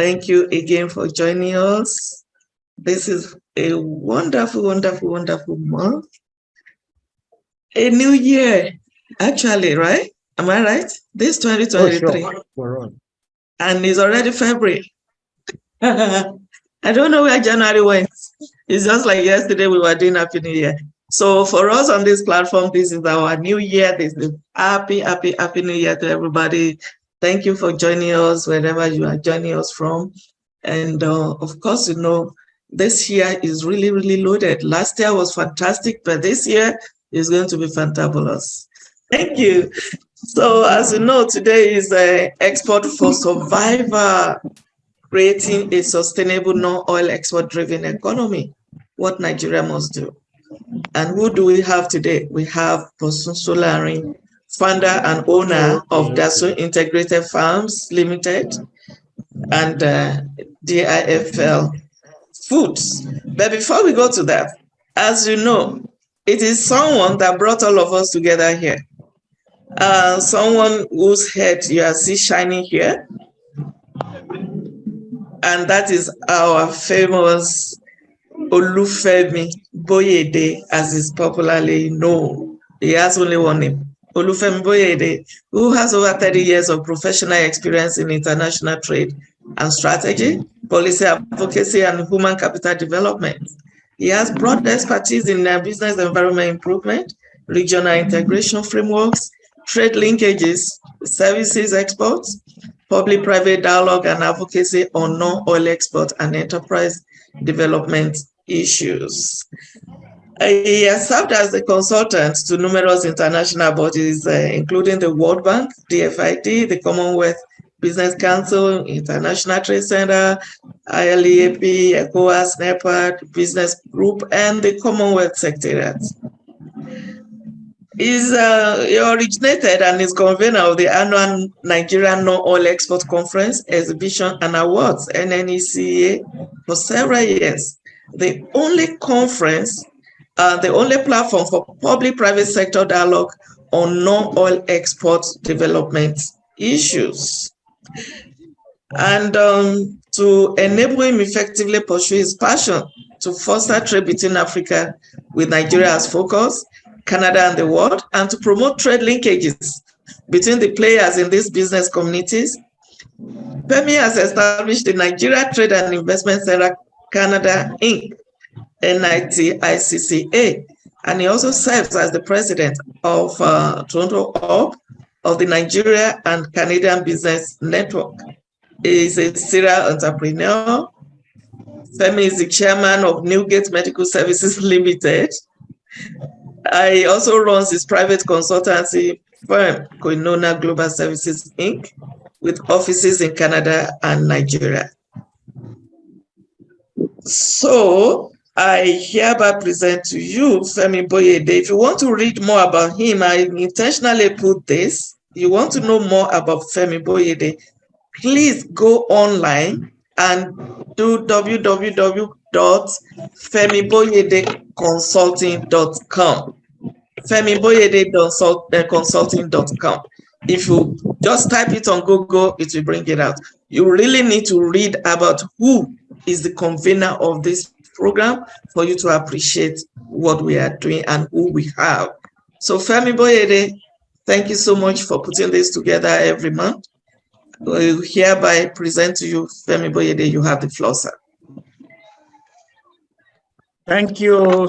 Thank you again for joining us. This is a wonderful, wonderful, wonderful month. A new year, actually, right? Am I right? This 2023. Oh, sure. And it's already February. I don't know where January went. It's just like yesterday we were doing Happy New Year. So for us on this platform, this is our new year. This is happy New Year to everybody. Thank you for joining us wherever you are joining us from. And of course, this year is really, really loaded. Last year was fantastic, but this year is going to be fantabulous. Thank you. So as you know, today is Export for Survival, creating a sustainable non-oil export-driven economy, what Nigeria must do. And who do we have today? We have Bosun Solarin, founder and owner of Dasun Integrated Farms Limited and DIFL Foods. But before we go to that, as you know, it is someone that brought all of us together here. Someone whose head you are see shining here, and that is our famous Olufemi Boyede, as is popularly known. He has only one name, Olufemi Boyede, who has over 30 years of professional experience in international trade and strategy, policy advocacy, and human capital development. He has broad expertise in business environment improvement, regional integration frameworks, trade linkages, services exports, public-private dialogue and advocacy on non-oil export and enterprise development issues. He has served as a consultant to numerous international bodies, including the World Bank, DFID, the Commonwealth Business Council, International Trade Center, ILEAP, ECOWAS, NEPAD, Business Group, and the Commonwealth Secretariat. He originated and is convener of the annual Nigerian Non-Oil Export Conference, Exhibition and Awards, NNECA, for several years. The only conference, the only platform for public-private sector dialogue on non-oil export development issues. And to enable him effectively pursue his passion to foster trade between Africa with Nigeria as focus, Canada and the world, and to promote trade linkages between the players in these business communities, Femi has established the Nigeria Trade and Investment Center Canada, Inc., NITICCA, and he also serves as the president of Toronto Hub of the Nigeria and Canadian Business Network. He is a serial entrepreneur. Femi is the chairman of Newgate Medical Services Limited. He also runs his private consultancy firm, Koinona Global Services, Inc., with offices in Canada and Nigeria. So I hereby present to you Femi Boyede. If you want to read more about him, I intentionally put this. You want to know more about Femi Boyede, please go online and do www.femiboyedeconsulting.com. femiboyedeconsulting.com. If you just type it on Google, it will bring it out. You really need to read about who is the convener of this program for you to appreciate what we are doing and who we have. So Femi Boyede, thank you so much for putting this together every month. We hereby present to you Femi Boyede. You have the floor, sir. Thank you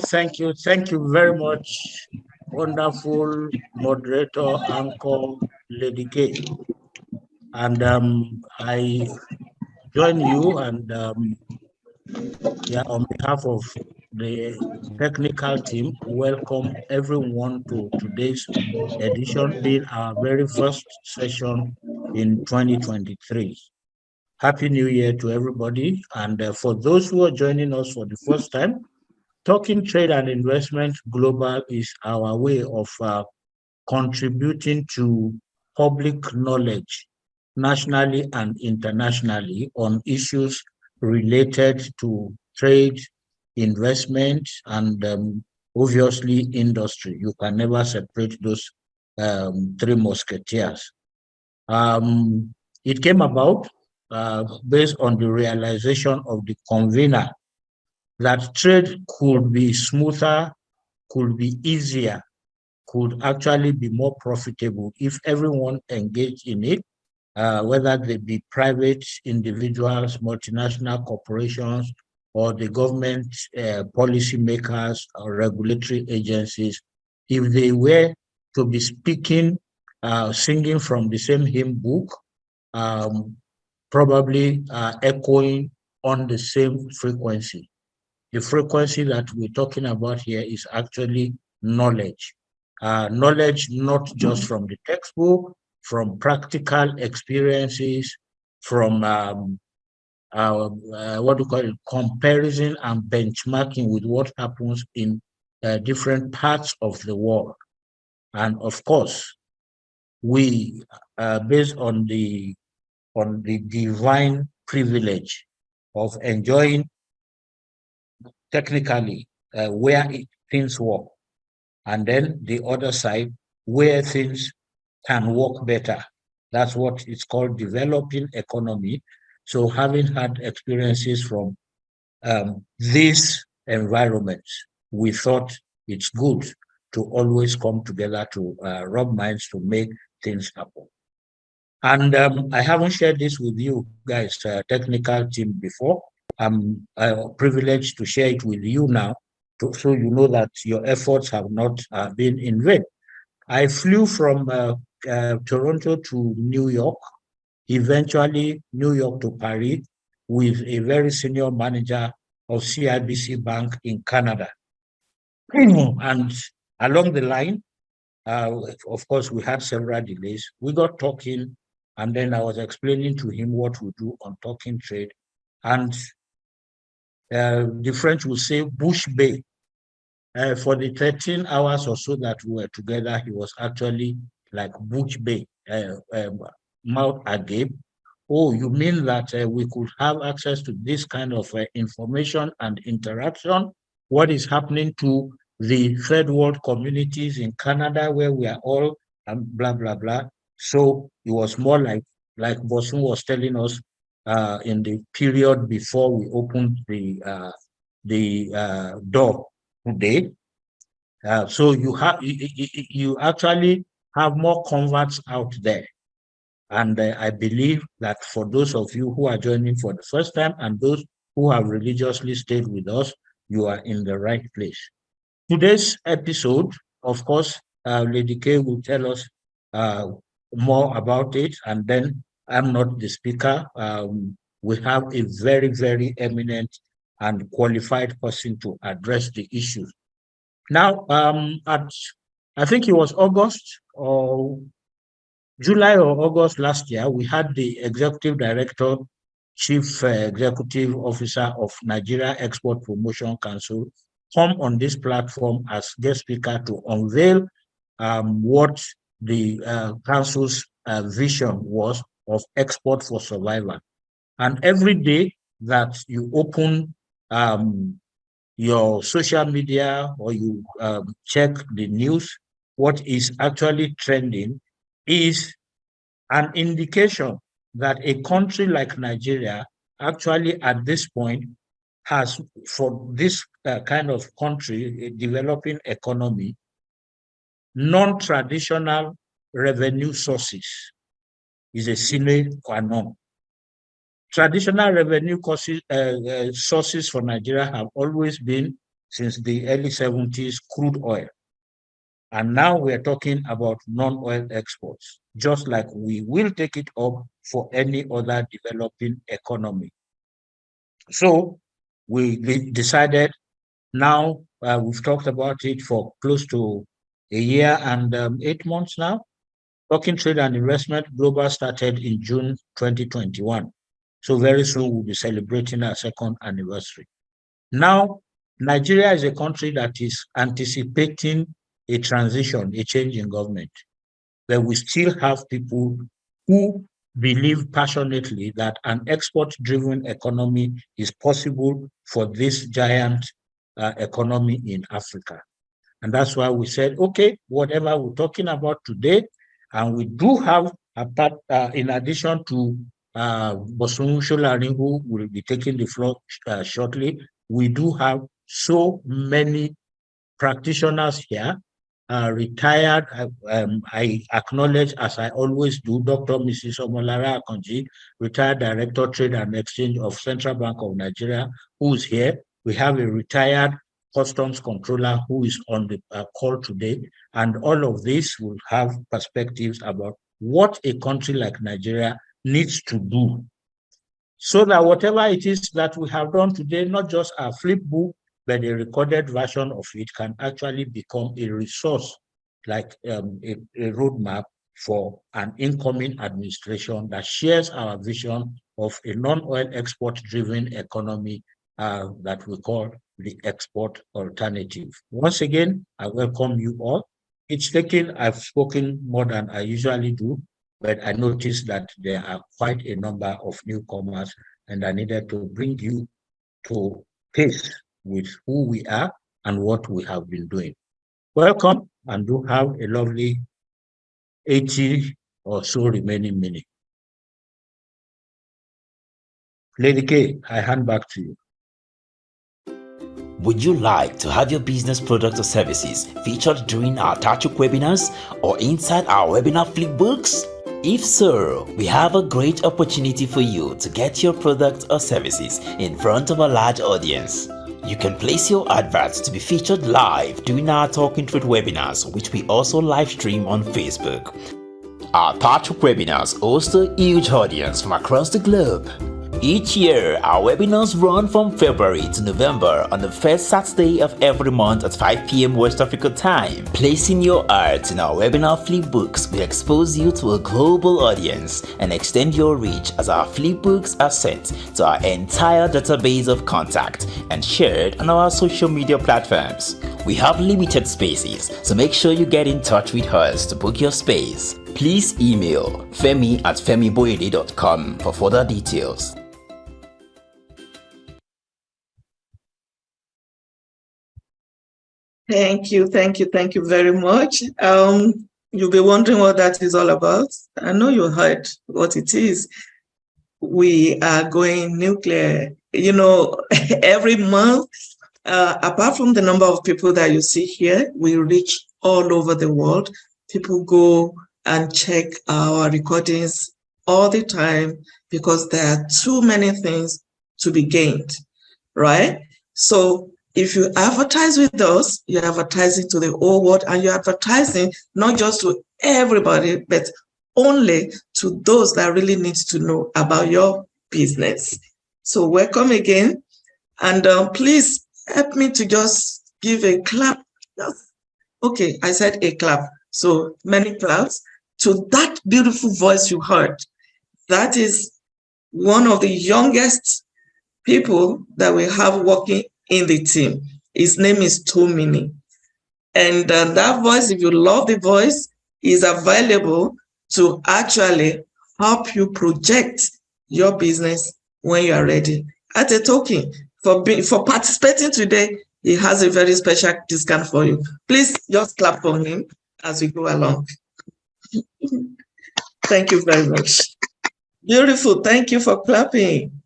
very much, wonderful moderator, Uncle Lady K. And I join you and on behalf of the technical team, welcome everyone to today's edition, being our very first session in 2023. Happy New Year to everybody. And for those who are joining us for the first time, Talking Trade and Investment Global is our way of contributing to public knowledge nationally and internationally on issues related to trade, investment, and obviously industry. You can never separate those three musketeers. It came about based on the realization of the convener that trade could be smoother, could be easier, could actually be more profitable if everyone engaged in it, whether they be private individuals, multinational corporations, or the government policy makers or regulatory agencies. If they were to be speaking, singing from the same hymn book, um, probably echoing on the same frequency. The frequency that we're talking about here is actually knowledge. Knowledge not just from the textbook, from practical experiences, from what do you call it, comparison and benchmarking with what happens in different parts of the world. And of course, we, based on the divine privilege of enjoying technically where things work, and then the other side where things can work better. That's what it's called developing economy. So having had experiences from these environments, we thought it's good to always come together to rub minds to make things happen. And I haven't shared this with you guys, technical team, before. I'm privileged to share it with you now, so you know that your efforts have not been in vain. I flew from Toronto to New York, eventually New York to Paris, with a very senior manager of CIBC Bank in Canada. And along the line, of course, we had several delays. We got talking, and then I was explaining to him what we do on Talking Trade. And the French will say Bush Bay. For the 13 hours or so that we were together, he was actually like Bush Bay, mouth agape. Oh, you mean that we could have access to this kind of information and interaction? What is happening to the third world communities in Canada where we are all blah, blah, blah. So it was more like Bosun was telling us in the period before we opened the door today. So you actually have more converts out there. And I believe that for those of you who are joining for the first time and those who have religiously stayed with us, you are in the right place. Today's episode, of course, Lady K will tell us more about it, and then I'm not the speaker. We have a very, very eminent and qualified person to address the issues. Now, I think it was August or July or August last year, we had the Executive Director, Chief Executive Officer of Nigeria Export Promotion Council come on this platform as guest speaker to unveil what the council's vision was of export for survival. And every day that you open your social media or you check the news, what is actually trending is an indication that a country like Nigeria actually at this point has, for this kind of country, a developing economy, non-traditional revenue sources is a sine qua non. Traditional revenue sources for Nigeria have always been, since the early 70s, crude oil. And now we're talking about non-oil exports, just like we will take it up for any other developing economy. So we decided now, we've talked about it for close to a year and 8 months now. Talking Trade and Investment Global started in June 2021. So very soon we'll be celebrating our second anniversary. Now, Nigeria is a country that is anticipating a transition, a change in government, but we still have people who believe passionately that an export-driven economy is possible for this giant economy in Africa. And that's why we said, okay, whatever we're talking about today, and we do have a part, in addition to Bosun Solarin, who will be taking the floor shortly. We do have so many practitioners here, retired. I acknowledge, as I always do, Dr. Mrs. Omolara Akonji, retired Director, Trade and Exchange of Central Bank of Nigeria, who is here. We have a retired Customs Controller who is on the call today. And all of this will have perspectives about what a country like Nigeria needs to do so that whatever it is that we have done today, not just a flip book, but a recorded version of it can actually become a resource, like a roadmap for an incoming administration that shares our vision of a non-oil export-driven economy that we call the export alternative. Once again, I welcome you all. I've spoken more than I usually do, but I noticed that there are quite a number of newcomers, and I needed to bring you to pace with who we are and what we have been doing. Welcome, and do have a lovely 80 or so remaining minutes. Lady K, I hand back to you. Would you like to have your business product or services featured during our TATRIG webinars or inside our webinar flipbooks? If so, we have a great opportunity for you to get your products or services in front of a large audience. You can place your adverts to be featured live during our Talking Trade webinars, which we also live stream on Facebook. Our TATRIG webinars host a huge audience from across the globe. Each year, our webinars run from February to November on the first Saturday of every month at 5 p.m. West Africa time. Placing your ads in our webinar flipbooks will expose you to a global audience and extend your reach, as our flipbooks are sent to our entire database of contact and shared on our social media platforms. We have limited spaces, so make sure you get in touch with us to book your space. Please email femi@femiboyede.com for further details. Thank you very much. You'll be wondering what that is all about. I know you heard what it is. We are going nuclear. You know, every month, apart from the number of people that you see here, we reach all over the world. People go and check our recordings all the time because there are too many things to be gained, right? So if you advertise with us, you're advertising to the whole world, and you're advertising not just to everybody, but only to those that really need to know about your business. So welcome again. And please help me to just give a clap. Okay, I said a clap. So many claps to that beautiful voice you heard. That is one of the youngest people that we have working in the team. His name is Tomini. And that voice, if you love the voice, is available to actually help you project your business when you are ready. At a token, for participating today, he has a very special discount for you. Please just clap for him as we go along. Thank you very much. Beautiful. Thank you for clapping.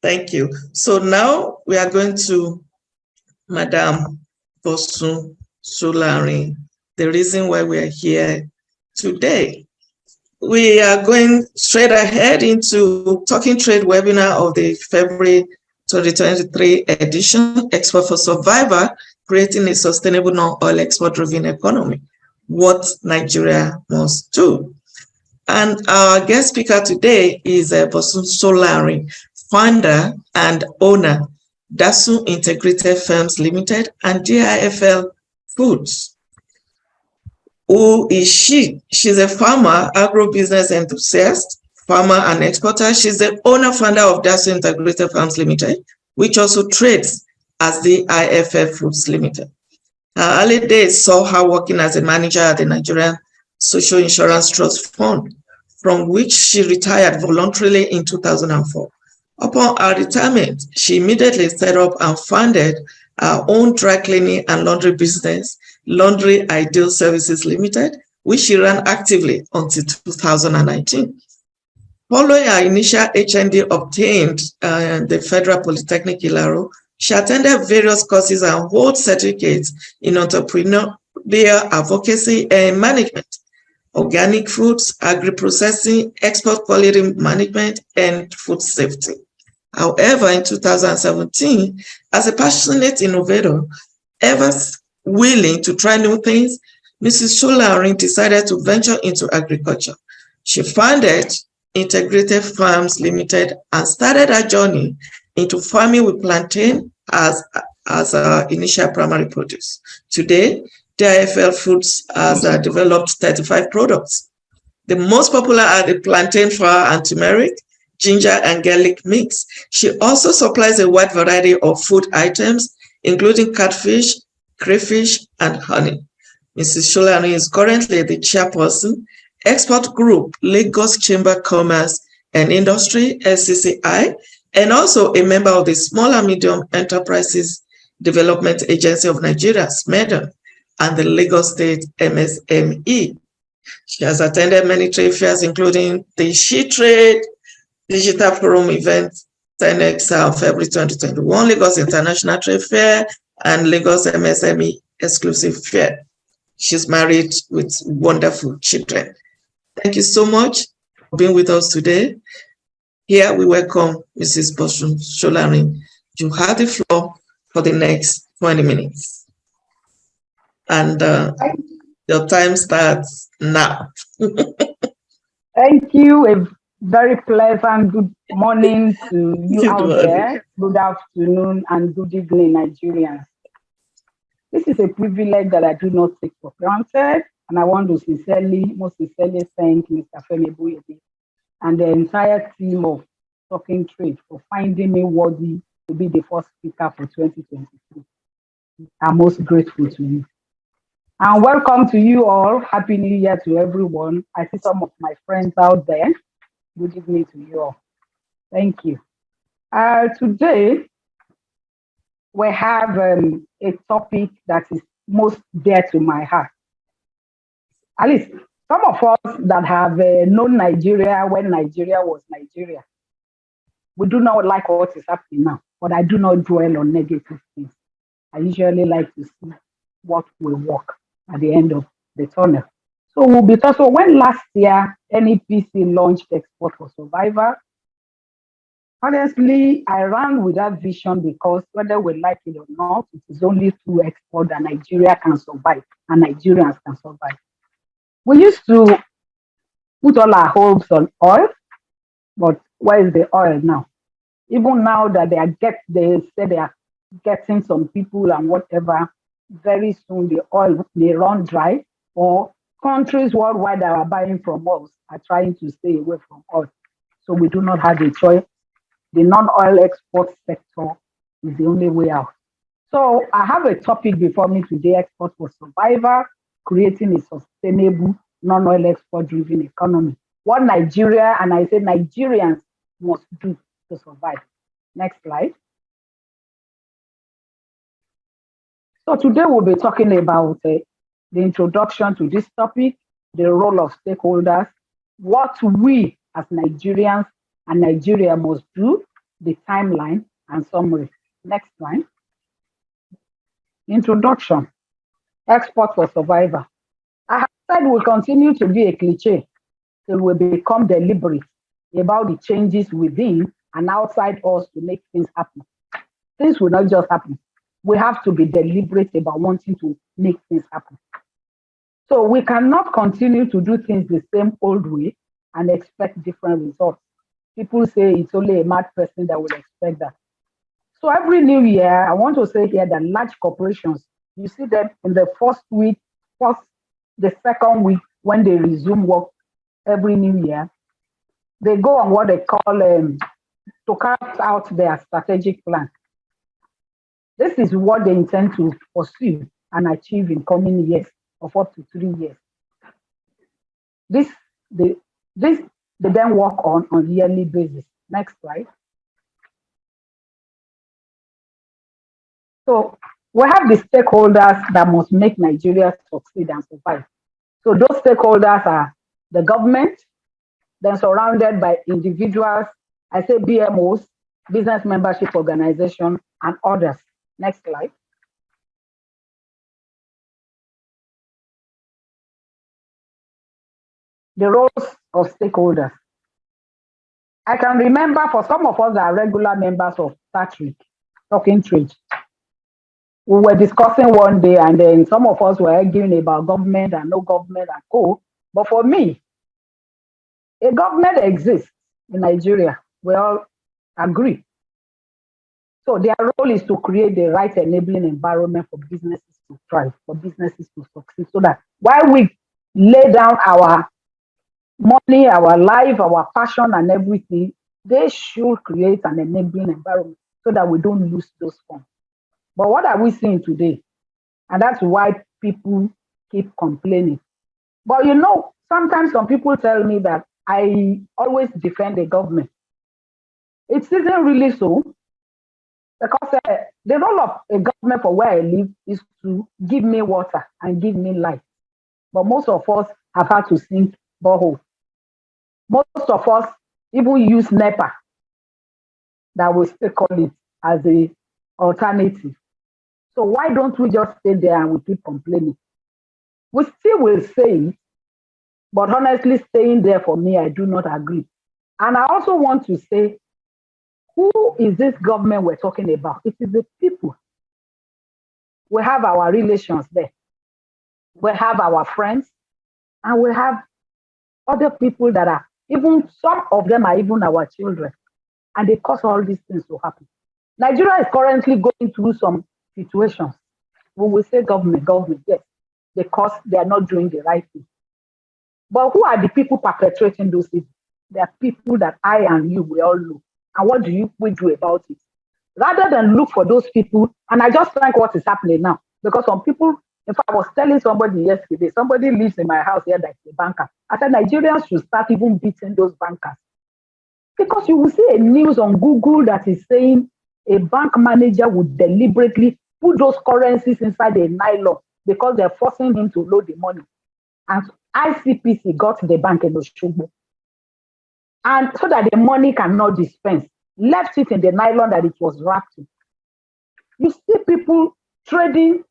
Thank you. So now we are going to Madam Bosun Solarin, the reason why we are here today. We are going straight ahead into Talking Trade webinar of the February 2023 edition, Export for Survival, Creating a Sustainable Non-Oil Export-Driven Economy, What Nigeria Must Do. And our guest speaker today is Bosun Solarin, founder and owner, Dasun Integrated Firms Limited and DIFL Foods. Who is she? She's a farmer, agro-business enthusiast, farmer and exporter. She's the owner, founder of Dasun Integrated Firms Limited, which also trades as the DIFL Foods Limited. Her early days saw her working as a manager at the Nigerian Social Insurance Trust Fund, from which she retired voluntarily in 2004. Upon her retirement, she immediately set up and founded her own dry cleaning and laundry business, Laundry Ideal Services Limited, which she ran actively until 2019. Following her initial HND obtained the Federal Polytechnic Ilaro, she attended various courses and holds certificates in entrepreneurial advocacy and management, organic foods, agri-processing, export quality management, and food safety. However, in 2017, as a passionate innovator, ever willing to try new things, Mrs. Solarin decided to venture into agriculture. She founded Integrated Farms Limited and started her journey into farming with plantain as her initial primary produce. Today, DIFL Foods has developed 35 products. The most popular are the plantain flour and turmeric, ginger and garlic mix. She also supplies a wide variety of food items, including catfish, crayfish, and honey. Mrs. Solarin is currently the chairperson, Export Group, Lagos Chamber of Commerce and Industry, SCCI, and also a member of the Small and Medium Enterprises Development Agency of Nigeria, SMEDA, and the Lagos State MSME. She has attended many trade fairs, including the She Trade Digital Forum event, 10X February 2021, Lagos International Trade Fair, and Lagos MSME Exclusive Fair. She's married with wonderful children. Thank you so much for being with us today. Here we welcome Mrs. Bosun Solarin. You have the floor for the next 20 minutes. And your time starts now. Thank you. A very pleasant good morning to you out there. Good afternoon and good evening, Nigerians. This is a privilege that I do not take for granted, and I want to most sincerely thank Mr. Femi Boyede and the entire team of Talking Trade for finding me worthy to be the first speaker for 2023. I'm most grateful to you. And welcome to you all. Happy New Year to everyone. I see some of my friends out there. Good evening to you all. Thank you. Today, we have a topic that is most dear to my heart. At least some of us that have known Nigeria when Nigeria was Nigeria, we do not like what is happening now, but I do not dwell on negative things. I usually like to see what will work at the end of the tunnel. So we'll be talking, when last year NEPC launched Export for Survival, honestly, I ran with that vision because whether we like it or not, it is only through export that Nigeria can survive and Nigerians can survive. We used to put all our hopes on oil, but where is the oil now? Even now that they say they are getting some people and whatever, very soon the oil may run dry, or countries worldwide that are buying from us are trying to stay away from oil. So we do not have a choice. The non-oil export sector is the only way out. So I have a topic before me today, Export for Survival, creating a sustainable non-oil export-driven economy. What Nigeria, and I say Nigerians, must do to survive. Next slide. So today we'll be talking about the introduction to this topic, the role of stakeholders, what we as Nigerians and Nigeria must do, the timeline and summary. Next slide. Introduction. Export for survival. I have said will continue to be a cliche till we become deliberate about the changes within and outside us to make things happen. Things will not just happen. We have to be deliberate about wanting to make things happen. So we cannot continue to do things the same old way and expect different results. People say it's only a mad person that will expect that. So every new year, I want to say here that large corporations, you see them in the first week, the second week, when they resume work every new year, they go on what they call to carve out their strategic plan. This is what they intend to pursue and achieve in coming years of up to 3 years. They then work on yearly basis. Next slide. So we have the stakeholders that must make Nigeria succeed and survive. So those stakeholders are the government, then surrounded by individuals, I say BMOs, business membership organization, and others. Next slide. The roles of stakeholders. I can remember for some of us that are regular members of TATRIG, Talking Trade, we were discussing one day and then some of us were arguing about government and no government and co. But for me, a government exists in Nigeria. We all agree. So their role is to create the right enabling environment for businesses to thrive, for businesses to succeed, so that while we lay down our money, our life, our passion and everything, they should create an enabling environment so that we don't lose those funds. But what are we seeing today? And that's why people keep complaining. But you know, sometimes some people tell me that I always defend the government. It isn't really so, because the role of a government for where I live is to give me water and give me life. But most of us have had to sink borehole. Most of us even use NEPA, that we still call it, as a alternative. So why don't we just stay there and we keep complaining? We still will say it, but honestly, staying there for me, I do not agree. And I also want to say, who is this government we're talking about? It is the people. We have our relations there. We have our friends, and we have other people that are, even some of them are even our children, and they cause all these things to happen. Nigeria is currently going through some situations. We will say government, yes, because they are not doing the right thing. But who are the people perpetrating those things? They are people that I and you, we all know. And what do we do about it? Rather than look for those people, and I just think what is happening now, because some people, in fact, I was telling somebody yesterday, somebody lives in my house here that's a banker. I said Nigerians should start even beating those bankers. Because you will see a news on Google that is saying a bank manager would deliberately put those currencies inside a nylon because they're forcing him to load the money. And ICPC got the bank in Oshogbo. And so that the money cannot dispense, left it in the nylon that it was wrapped in. You see people trading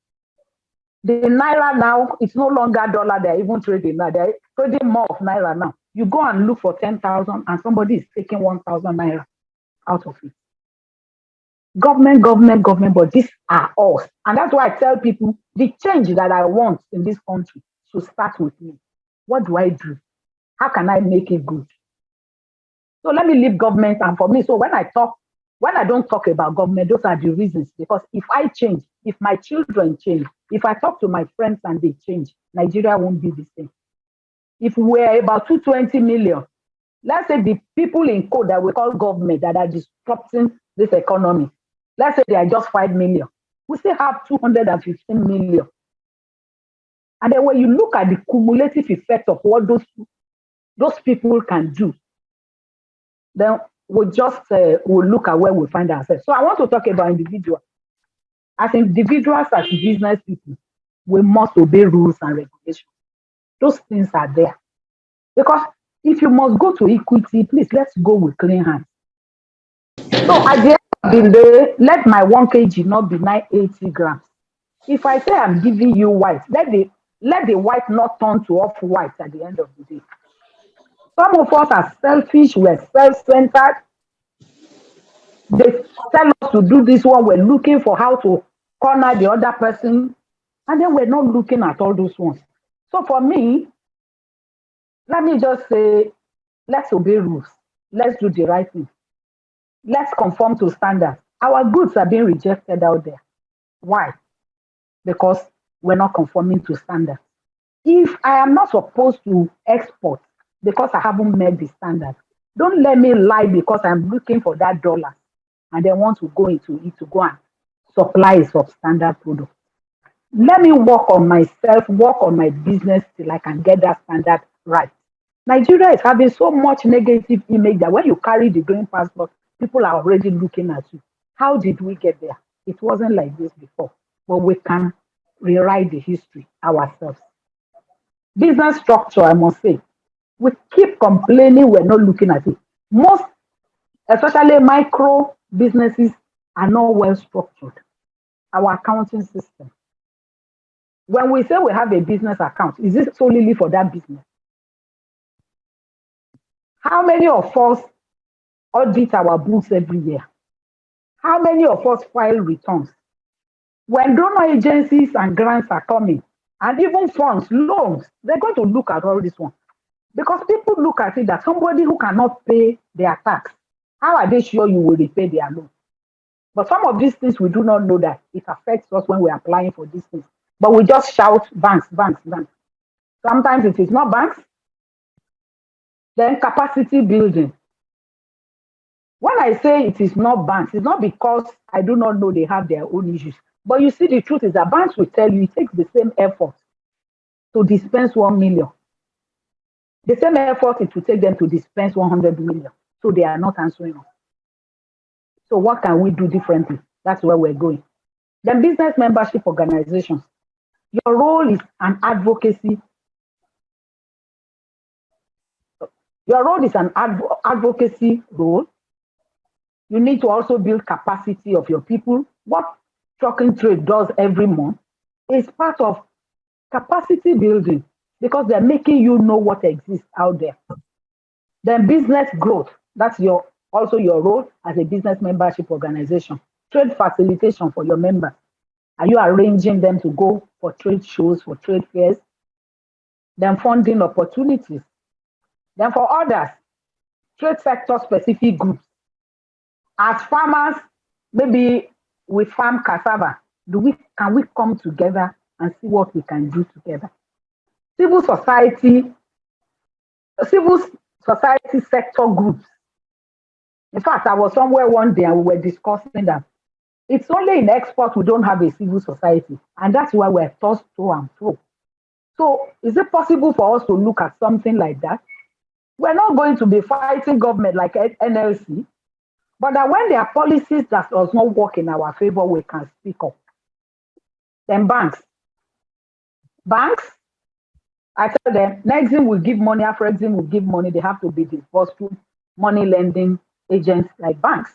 the naira now. It's no longer dollar. They're even trading now. They're trading more of naira now. You go and look for 10,000 and somebody is taking 1,000 naira out of it. Government, but these are us. And that's why I tell people the change that I want in this country should start with me. What do I do? How can I make it good? So let me leave government, and for me, so when I don't talk about government, those are the reasons. Because if I change, if my children change, if I talk to my friends and they change, Nigeria won't be the same. If we're about 220 million, let's say the people in code that we call government that are disrupting this economy, let's say they are just 5 million. We still have 215 million. And then when you look at the cumulative effect of what those people can do, then we'll look at where we find ourselves. So I want to talk about individuals. As individuals, as business people, we must obey rules and regulations. Those things are there. Because if you must go to equity, please, let's go with clean hands. So at the end of the day, let my 1 kg not be 980 grams. If I say I'm giving you white, let the white not turn to off white at the end of the day. Some of us are selfish, we're self-centered. They tell us to do this one, we're looking for how to corner the other person, and then we're not looking at all those ones. So for me, let me just say, let's obey rules. Let's do the right thing. Let's conform to standards. Our goods are being rejected out there. Why? Because we're not conforming to standards. If I am not supposed to export because I haven't met the standard, don't let me lie because I'm looking for that dollar and then want to go into it to go and supply a substandard product. Let me work on myself, work on my business till I can get that standard right. Nigeria is having so much negative image that when you carry the green passport, people are already looking at you. How did we get there? It wasn't like this before, but we can rewrite the history ourselves. Business structure, I must say, We keep complaining we're not looking at it. Most, especially micro businesses, are not well structured. Our accounting system. When we say we have a business account, is it solely for that business? How many of us audit our books every year? How many of us file returns? When donor agencies and grants are coming, and even funds, loans, they're going to look at all this one. Because people look at it that somebody who cannot pay their tax, how are they sure you will repay their loan? But some of these things we do not know that it affects us when we're applying for these things. But we just shout banks, banks, banks. Sometimes it is not banks. Then capacity building. When I say it is not banks, it's not because I do not know they have their own issues. But you see, the truth is that banks will tell you it takes the same effort to dispense 1 million. The same effort it will take them to dispense 100 million. So they are not answering us. So what can we do differently? That's where we're going. Then business membership organizations. Your role is an advocacy. Your role is an advocacy role. You need to also build capacity of your people. What trucking trade does every month is part of capacity building because they're making you know what exists out there. Then business growth. That's also your role as a business membership organization. Trade facilitation for your members. Are you arranging them to go for trade shows, for trade fairs? Then funding opportunities. Then for others, trade sector specific groups. As farmers, maybe we farm cassava. Can we come together and see what we can do together? Civil society sector groups. In fact, I was somewhere one day and we were discussing that it's only in export we don't have a civil society, and that's why we're tossed to and fro. So is it possible for us to look at something like that? We're not going to be fighting government like NLC, but that when there are policies that does not work in our favor, we can speak up. Then banks. Banks, I tell them, Nexim will give money, Afrexim will give money. They have to be disburseful money lending agents like banks.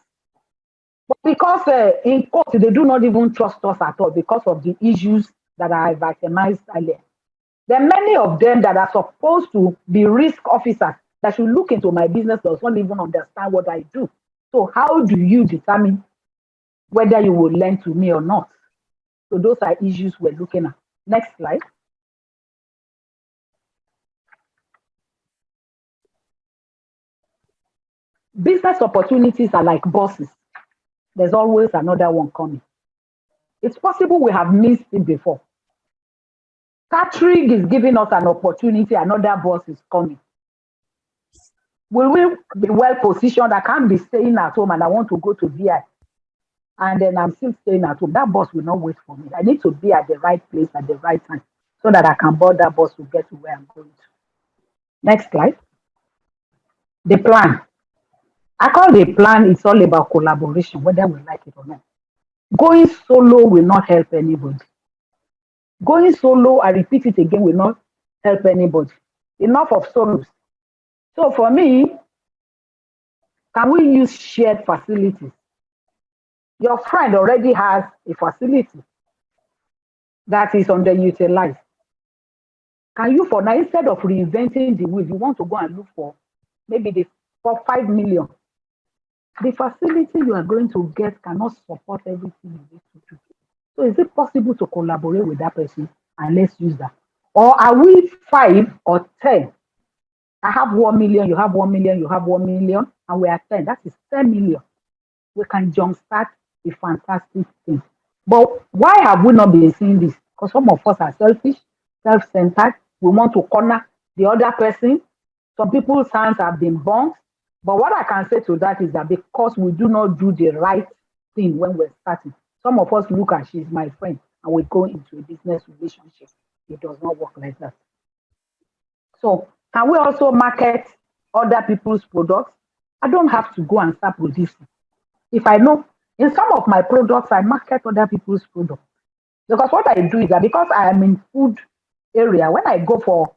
But because in court, they do not even trust us at all because of the issues that I have itemized earlier. There are many of them that are supposed to be risk officers that should look into my business does not even understand what I do. So how do you determine whether you will lend to me or not? So those are issues we're looking at. Next slide. Business opportunities are like buses. There's always another one coming. It's possible we have missed it before. TATRIG is giving us an opportunity, another bus is coming. Will we be well positioned? I can't be staying at home and I want to go to VI. And then I'm still staying at home. That bus will not wait for me. I need to be at the right place at the right time so that I can board that bus to get to where I'm going to. Next slide. The plan. I call the plan, it's all about collaboration, whether we like it or not. Going solo will not help anybody. Going solo, I repeat it again, will not help anybody. Enough of solos. So for me, can we use shared facilities? Your friend already has a facility that is underutilized. Can you, for now, instead of reinventing the wheel, you want to go and look for maybe for 5 million. The facility you are going to get cannot support everything you need to do. So is it possible to collaborate with that person and let's use that? Or are we 5 or 10? I have 1 million, you have 1 million, you have 1 million, and we are 10. That is 10 million. We can jumpstart a fantastic thing. But why have we not been seeing this? Because some of us are selfish, self-centered. We want to corner the other person. Some people's hands have been burnt. But what I can say to that is that because we do not do the right thing when we're starting, some of us look at she's my friend and we go into a business relationship. It does not work like that. So can we also market other people's products? I don't have to go and start producing. If I know, in some of my products, I market other people's products. Because what I do is that because I am in food area, when I go for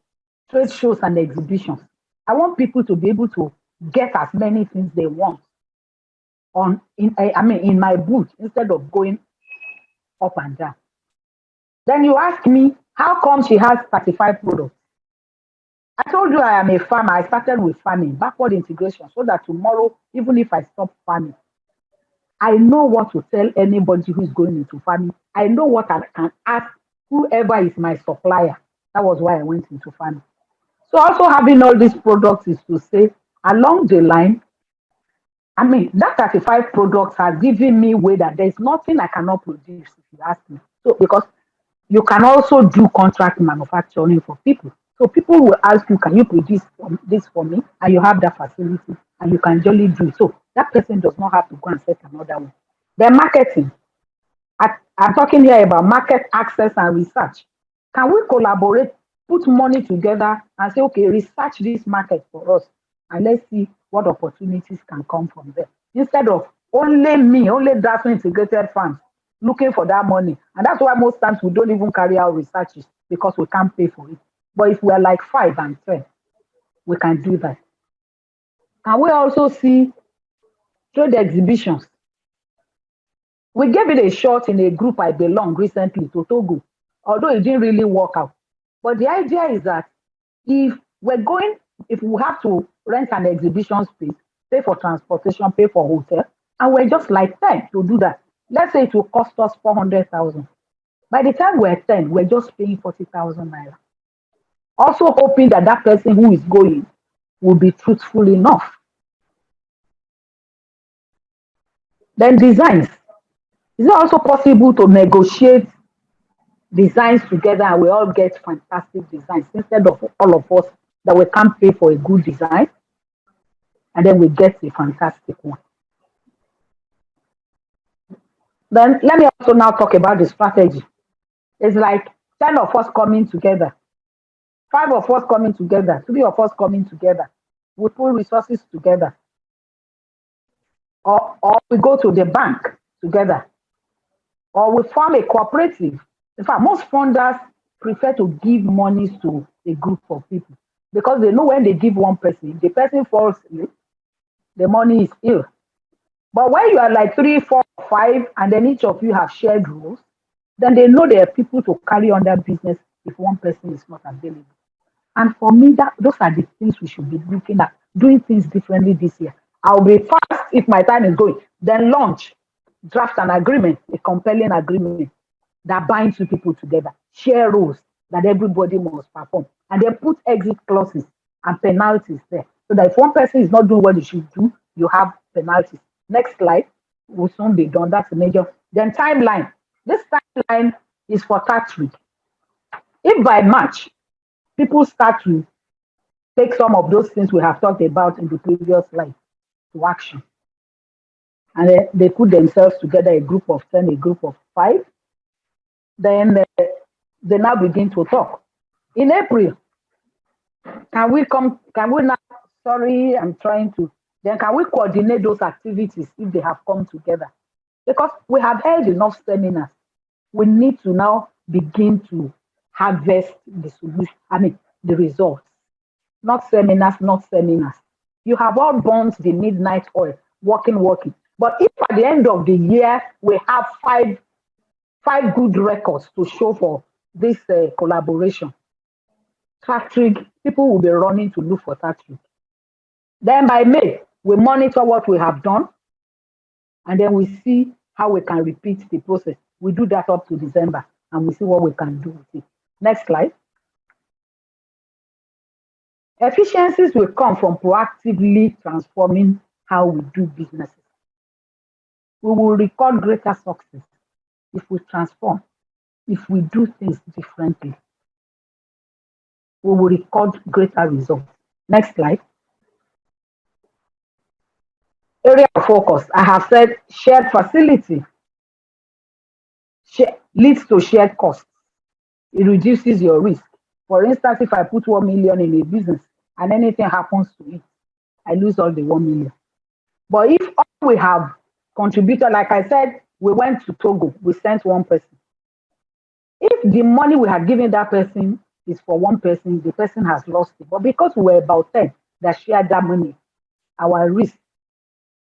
trade shows and exhibitions, I want people to be able to get as many things they want in my boot instead of going up and down. Then you ask me, how come she has 35 products? I told you I am a farmer. I started with farming, backward integration, so that tomorrow, even if I stop farming, I know what to tell anybody who is going into farming. I know what I can ask whoever is my supplier. That was why I went into farming. So also having all these products is to say, along the line, that 35 products has given me way that there's nothing I cannot produce, if you ask me. So because you can also do contract manufacturing for people. So people will ask you, can you produce this for me? And you have that facility and you can jolly do it. So that person does not have to go and set another one. Then marketing. I'm talking here about market access and research. Can we collaborate, put money together and say, okay, research this market for us and let's see what opportunities can come from there. Instead of only me, only Dasun integrated farms looking for that money. And that's why most times we don't even carry out researches because we can't pay for it. But if we are like 5 and 10, we can do that. Can we also see trade exhibitions? We gave it a shot in a group I belong recently to Togo, although it didn't really work out. But the idea is that if we have to rent an exhibition space, pay for transportation, pay for hotel, and we're just like 10 to do that. Let's say it will cost us 400,000. By the time we're 10, we're just paying 40,000 naira. Also hoping that that person who is going will be truthful enough. Then designs. Is it also possible to negotiate designs together and we all get fantastic designs instead of all of us that we can't pay for a good design and then we get a fantastic one? Then let me also now talk about the strategy. It's like 10 of us coming together, 5 of us coming together, 3 of us coming together. We put resources together. Or we go to the bank together. Or we form a cooperative. In fact, most funders prefer to give monies to a group of people because they know when they give one person, if the person falls ill, the money is ill. But when you are like 3, 4, 5, and then each of you have shared roles, then they know there are people to carry on that business if one person is not available. And for me, those are the things we should be looking at, doing things differently this year. I'll be fast if my time is going. Then launch, draft an agreement, a compelling agreement that binds two people together, share roles that everybody must perform, and then put exit clauses and penalties there. So that if one person is not doing what they should do, you have penalties. Next slide will soon be done. That's a major. Then timeline. This timeline is for TATRIG. If by March, people start to take some of those things we have talked about in the previous slide to action, and they put themselves together, a group of 10, a group of 5, then they now begin to talk. In April, can we now, sorry, I'm trying to, then can we coordinate those activities if they have come together? Because we have held enough seminars. We need to now begin to harvest the solution, the results. Not seminars. You have all burnt the midnight oil, working. But if at the end of the year, we have five good records to show for this collaboration, TATRIG, people will be running to look for TATRIG. Then by May, we monitor what we have done, and then we see how we can repeat the process. We do that up to December, and we see what we can do with it. Next slide. Efficiencies will come from proactively transforming how we do businesses. We will record greater success if we transform, if we do things differently. We will record greater results. Next slide. Area of focus. I have said shared facility leads to shared costs. It reduces your risk. For instance, if I put 1 million in a business and anything happens to it, I lose all the 1 million. But if all we have contributed, like I said, we went to Togo, we sent one person. If the money we had given that person is for one person, the person has lost it. But because we were about 10, that shared that money, our risk,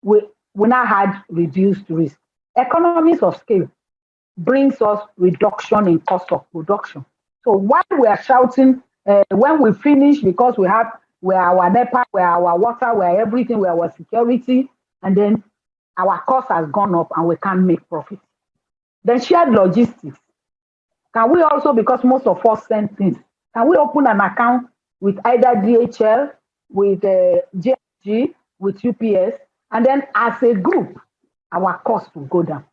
we now had reduced risk. Economies of scale brings us reduction in cost of production. So while we are shouting, when we finish, because we have where our NEPA, where our water, where everything, where our security, and then our cost has gone up and we can't make profit. Then shared logistics. Can we also, because most of us send things, can we open an account with either DHL, with JG, with UPS, and then as a group, our cost will go down.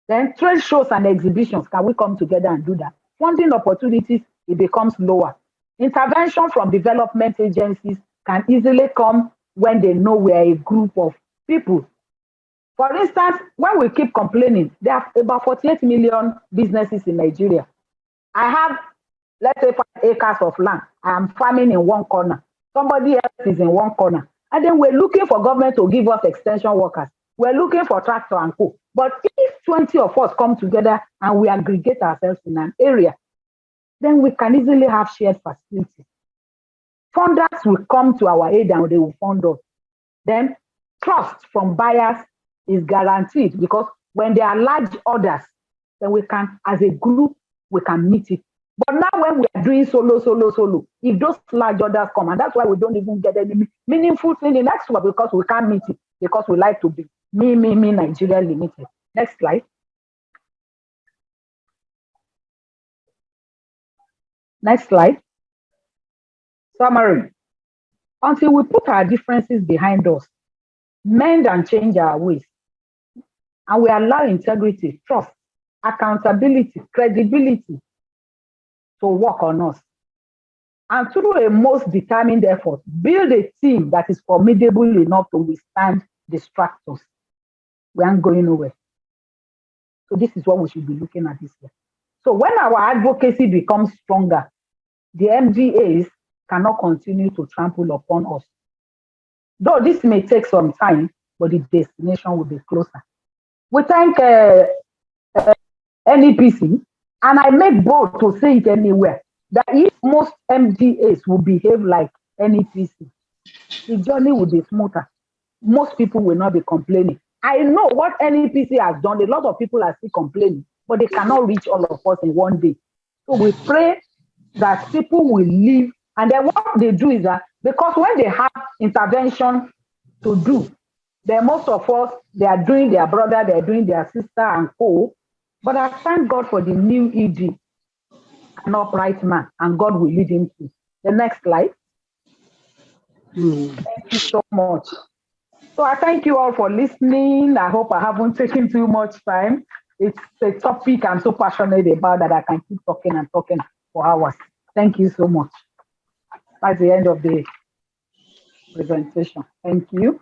Then trade shows and exhibitions, can we come together and do that? Funding opportunities, it becomes lower. Intervention from development agencies can easily come when they know we are a group of people. For instance, when we keep complaining, there are about 48 million businesses in Nigeria. I have, let's say, 5 acres of land. I am farming in one corner. Somebody else is in one corner. And then we're looking for government to give us extension workers. We're looking for tractor and co. But if 20 of us come together and we aggregate ourselves in an area, then we can easily have shared facilities. Funders will come to our aid and they will fund us. Then trust from buyers is guaranteed, because when there are large orders, then we can, as a group, we can meet it. But now when we are doing solo, if those large orders come, and that's why we don't even get any meaningful thing in next one, because we can't meet it, because we like to be me, Nigeria Limited. Next slide. Next slide. Summary. Until we put our differences behind us, mend and change our ways, and we allow integrity, trust, accountability, credibility to work on us, and through a most determined effort, build a team that is formidable enough to withstand distractors, we aren't going nowhere. So this is what we should be looking at this year. So when our advocacy becomes stronger, the MGAs cannot continue to trample upon us. Though this may take some time, but the destination will be closer. We thank NEPC, and I make bold to say it anywhere, that if most MGAs will behave like NEPC, the journey will be smoother. Most people will not be complaining. I know what NEPC has done. A lot of people are still complaining, but they cannot reach all of us in one day. So we pray that people will live, and then what they do is that, because when they have intervention to do, then most of us, they are doing their brother, they're doing their sister and co. But I thank God for the new ED, an upright man, and God will lead him to. The next slide. Thank you so much. So I thank you all for listening. I hope I haven't taken too much time. It's a topic I'm so passionate about that I can keep talking and talking for hours. Thank you so much. That's the end of the presentation. Thank you.